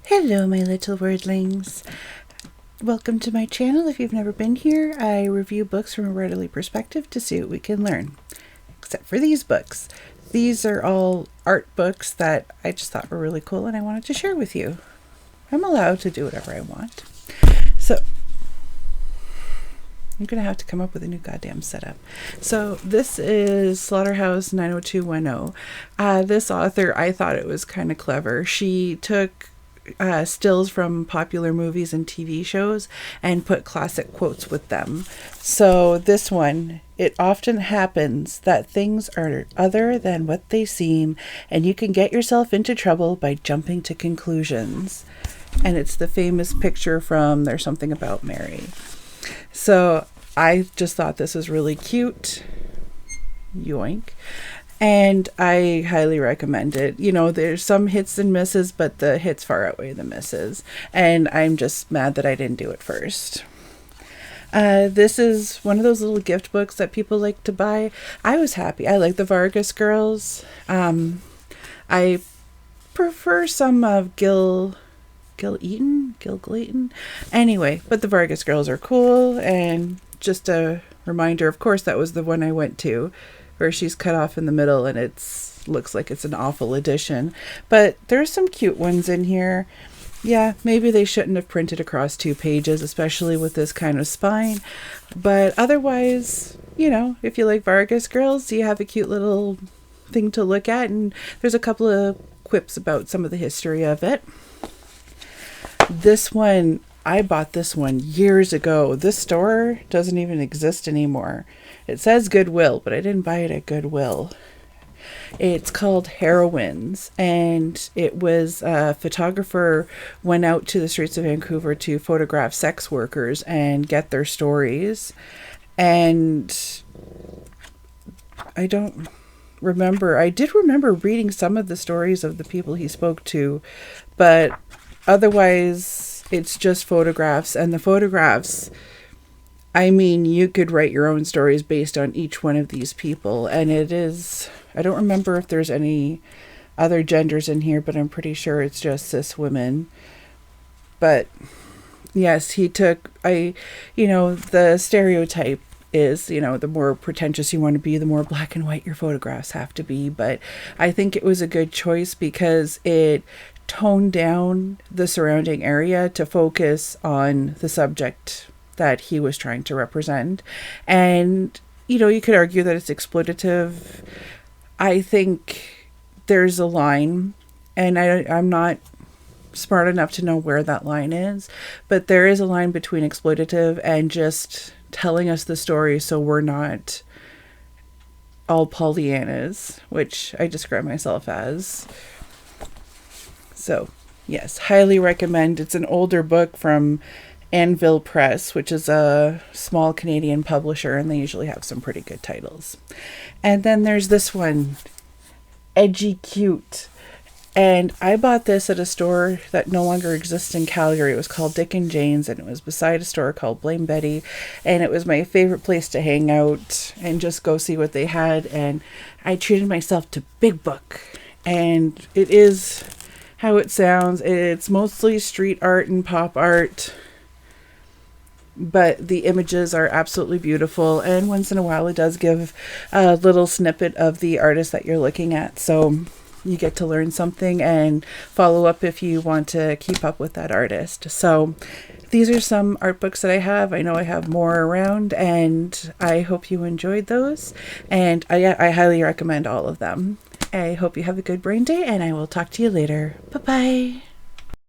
Hello, my little wordlings. Welcome to my channel. If you've never been here, I review books from a writerly perspective to see what we can learn. Except for these books. These are all art books that I just thought were really cool and I wanted to share with you. I'm allowed to do whatever I want. So I'm going to have to come up with a new goddamn setup. So this is Slaughterhouse 90210. This author, I thought it was kind of clever. She took stills from popular movies and TV shows and put classic quotes with them. So this one, it often happens that things are other than what they seem, and you can get yourself into trouble by jumping to conclusions. And it's the famous picture from There's Something About Mary. So I just thought this was really cute. Yoink. And I highly recommend it. You know, there's some hits and misses, but the hits far outweigh the misses. And I'm just mad that I didn't do it first. This is one of those little gift books that people like to buy. I was happy. I like the Vargas Girls. I prefer some of Gil Glayton. Anyway, but the Vargas Girls are cool. And just a reminder, of course, that was the one I went to, where she's cut off in the middle and looks like it's an awful edition. But there's some cute ones in here. Yeah, maybe they shouldn't have printed across 2 pages, especially with this kind of spine. But otherwise, you know, if you like Vargas Girls, you have a cute little thing to look at. And there's a couple of quips about some of the history of it. This one, I bought this one years ago. This store doesn't even exist anymore. It says Goodwill, but I didn't buy it at Goodwill. It's called Heroines, and it was a photographer went out to the streets of Vancouver to photograph sex workers and get their stories. And I don't remember. I did remember reading some of the stories of the people he spoke to, but otherwise it's just photographs. And the photographs, I mean, you could write your own stories based on each one of these people. And it is, I don't remember if there's any other genders in here, but I'm pretty sure it's just cis women. But yes, he took, the stereotype is, the more pretentious you want to be, the more black and white your photographs have to be. But I think it was a good choice because it toned down the surrounding area to focus on the subject that he was trying to represent. And, you could argue that it's exploitative. I think there's a line, and I'm not smart enough to know where that line is, but there is a line between exploitative and just telling us the story so we're not all Pollyannas, which I describe myself as. So, yes, highly recommend. It's an older book from Anvil Press, which is a small Canadian publisher, and they usually have some pretty good titles. And then there's this one, Edgy Cute. And I bought this at a store that no longer exists in Calgary. It was called Dick and Jane's, and it was beside a store called Blame Betty. And it was my favorite place to hang out and just go see what they had. And I treated myself to Big Book. And it is how it sounds. It's mostly street art and pop art, but the images are absolutely beautiful, and once in a while it does give a little snippet of the artist that you're looking at, so you get to learn something and follow up if you want to keep up with that artist. So these are some art books that I have. I know I have more around, and I hope you enjoyed those, and I highly recommend all of them. I hope you have a good brain day, and I will talk to you later. Bye-bye.